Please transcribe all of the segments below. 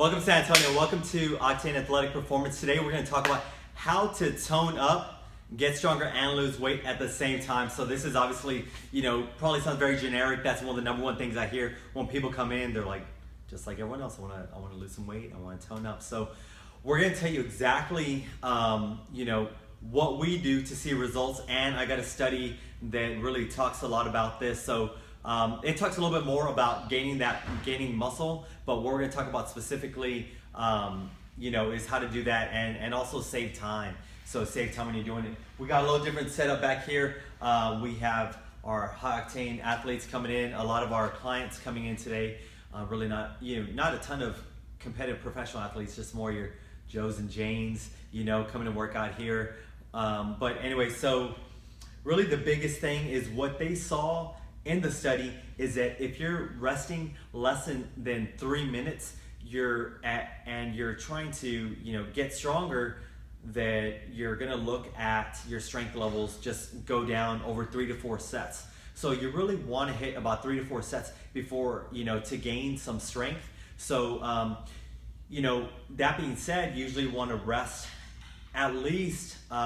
Welcome San Antonio, welcome to Octane Athletic Performance. Today we're going to talk about how to tone up, get stronger, and lose weight at the same time. So this is obviously, probably sounds very generic. That's one of the number one things I hear when people come in. They're like, just like everyone else, I want to lose some weight, I want to tone up. So we're going to tell you exactly, what we do to see results. And I got a study that really talks a lot about this. So it talks a little bit more about gaining muscle, but what we're going to talk about specifically, is how to do that and also save time. So save time when you're doing it. We got a little different setup back here. We have our high octane athletes coming in, a lot of our clients coming in today. Really not a ton of competitive professional athletes, just more your Joes and Janes, coming to work out here. But anyway, so really the biggest thing is what they saw in the study is that if you're resting less than 3 minutes, you're trying to get stronger, that you're gonna look at your strength levels just go down over 3 to 4 sets. So you really want to hit about 3 to 4 sets before to gain some strength. So that being said, you usually want to rest at least there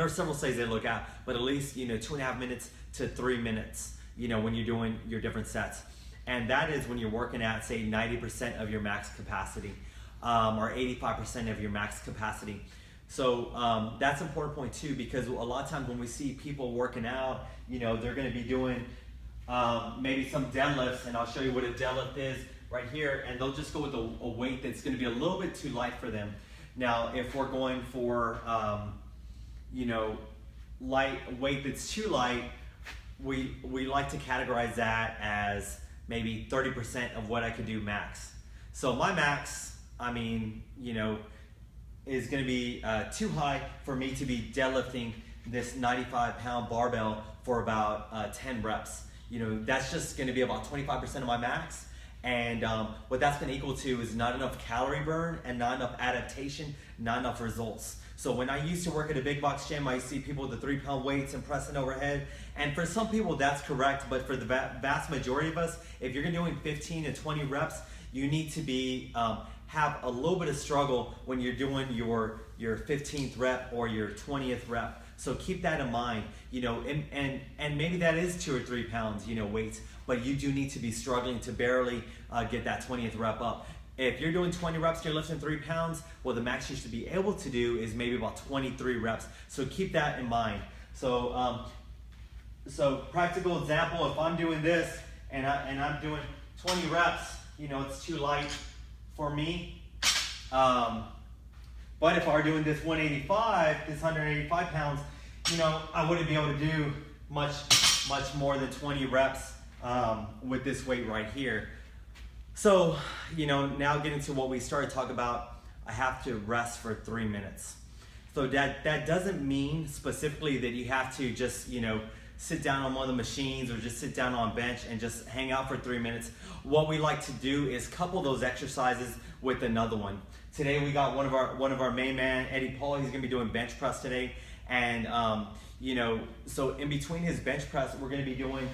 are several studies they look at, but at least 2.5 minutes to 3 minutes when you're doing your different sets. And that is when you're working at, say, 90% of your max capacity or 85% of your max capacity. So that's an important point too, because a lot of times when we see people working out, they're going to be doing maybe some deadlifts, and I'll show you what a deadlift is right here, and they'll just go with a weight that's going to be a little bit too light for them. Now, if we're going for light weight that's too light, we like to categorize that as maybe 30% of what I could do max. So my max, is going to be too high for me to be deadlifting this 95-pound barbell for about 10 reps. That's just going to be about 25% of my max. And what that's going to equal to is not enough calorie burn and not enough adaptation, not enough results. So when I used to work at a big box gym, I see people with the 3-pound weights and pressing overhead. And for some people, that's correct. But for the vast majority of us, if you're doing 15 to 20 reps, you need to be have a little bit of struggle when you're doing your 15th rep or your 20th rep. So keep that in mind, and maybe that is 2 or 3 pounds, weights, but you do need to be struggling to barely get that 20th rep up. If you're doing 20 reps and you're lifting 3 pounds, well, the max you should be able to do is maybe about 23 reps. So keep that in mind. So, practical example, if I'm doing this and I'm doing 20 reps, it's too light for me. But if I were doing this 185 pounds, I wouldn't be able to do much more than 20 reps with this weight right here. So, now getting to what we started talking about, I have to rest for 3 minutes. So that doesn't mean specifically that you have to just, sit down on one of the machines or just sit down on bench and just hang out for 3 minutes. What we like to do is couple those exercises with another one. Today we got one of our main man, Eddie Paul. He's gonna be doing bench press today, and so in between his bench press, we're gonna be doing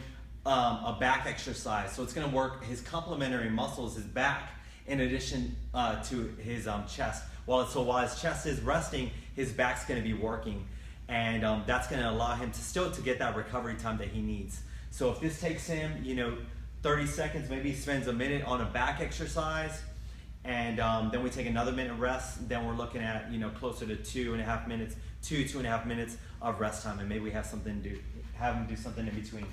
a back exercise. So it's gonna work his complementary muscles, his back, in addition to his chest. While his chest is resting, his back's gonna be working. And that's going to allow him to get that recovery time that he needs. So if this takes him, 30 seconds, maybe he spends a minute on a back exercise, and then we take another minute rest, then we're looking at, closer to 2.5 minutes of rest time, and maybe we have him do something in between.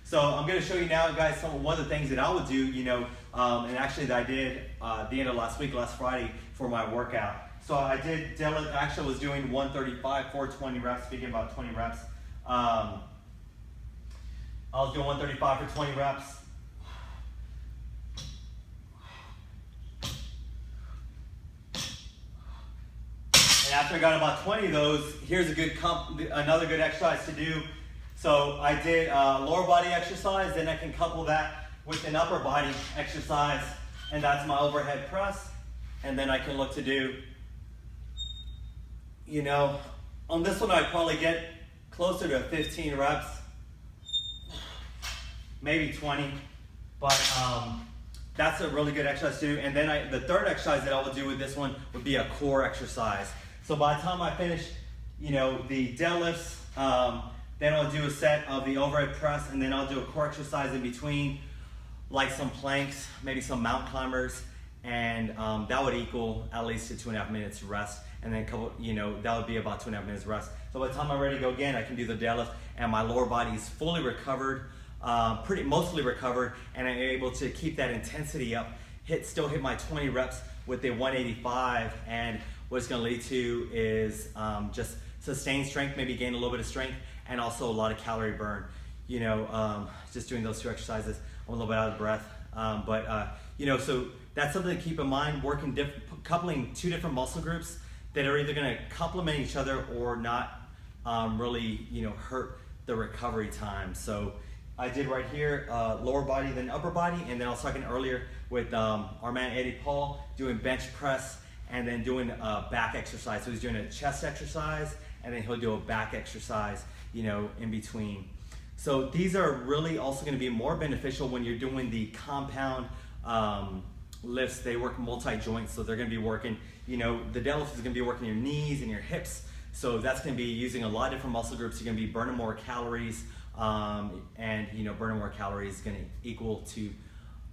So I'm going to show you now, guys, one of the things that I would do, and actually that I did at the end of last Friday for my workout. So I did deadlift. Actually, I was doing 135 for 20 reps. Speaking about 20 reps, I was doing 135 for 20 reps. And after I got about 20 of those, here's another good exercise to do. So I did lower body exercise, then I can couple that with an upper body exercise, and that's my overhead press. And then I can look to do, on this one I'd probably get closer to 15 reps, maybe 20, but that's a really good exercise to do. And then the third exercise that I will do with this one would be a core exercise. So by the time I finish, you know, the deadlifts, then I'll do a set of the overhead press, and then I'll do a core exercise in between, like some planks, maybe some mountain climbers, and that would equal at least to 2.5 minutes rest, and then a couple, you know, that would be about 2.5 minutes rest. So by the time I'm ready to go again, I can do the deadlift, and my lower body is fully recovered, mostly recovered, and I'm able to keep that intensity up, still hit my 20 reps with the 185, and what it's gonna lead to is just sustained strength, maybe gain a little bit of strength, and also a lot of calorie burn. You know, just doing those two exercises, I'm a little bit out of breath, you know, so that's something to keep in mind, coupling two different muscle groups that are either gonna complement each other or not really, you know, hurt the recovery time. So I did right here, lower body, then upper body, and then I was talking earlier with our man Eddie Paul doing bench press and then doing a back exercise. So he's doing a chest exercise and then he'll do a back exercise, you know, in between. So these are really also going to be more beneficial when you're doing the compound lifts. They work multi-joints, so they're going to be working, you know, the deadlift is going to be working your knees and your hips. So that's going to be using a lot of different muscle groups. You're going to be burning more calories, and you know, burning more calories is going to equal to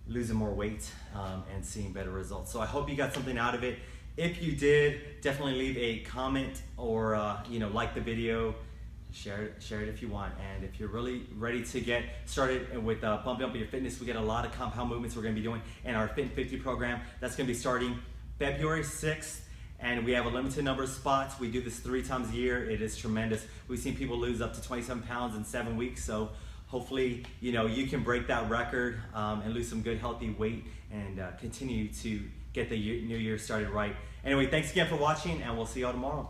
losing more weight and seeing better results. So I hope you got something out of it. If you did, definitely leave a comment or you know, like the video, share it if you want. And if you're really ready to get started with bumping up your fitness, we get a lot of compound movements we're going to be doing in our Fit 50 program. That's going to be starting February 6th, and we have a limited number of spots. We do this 3 times a year. It is tremendous. We've seen people lose up to 27 pounds in 7 weeks. So hopefully, you know, you can break that record and lose some good healthy weight and continue to get the new year started right. Anyway, thanks again for watching, and we'll see y'all tomorrow.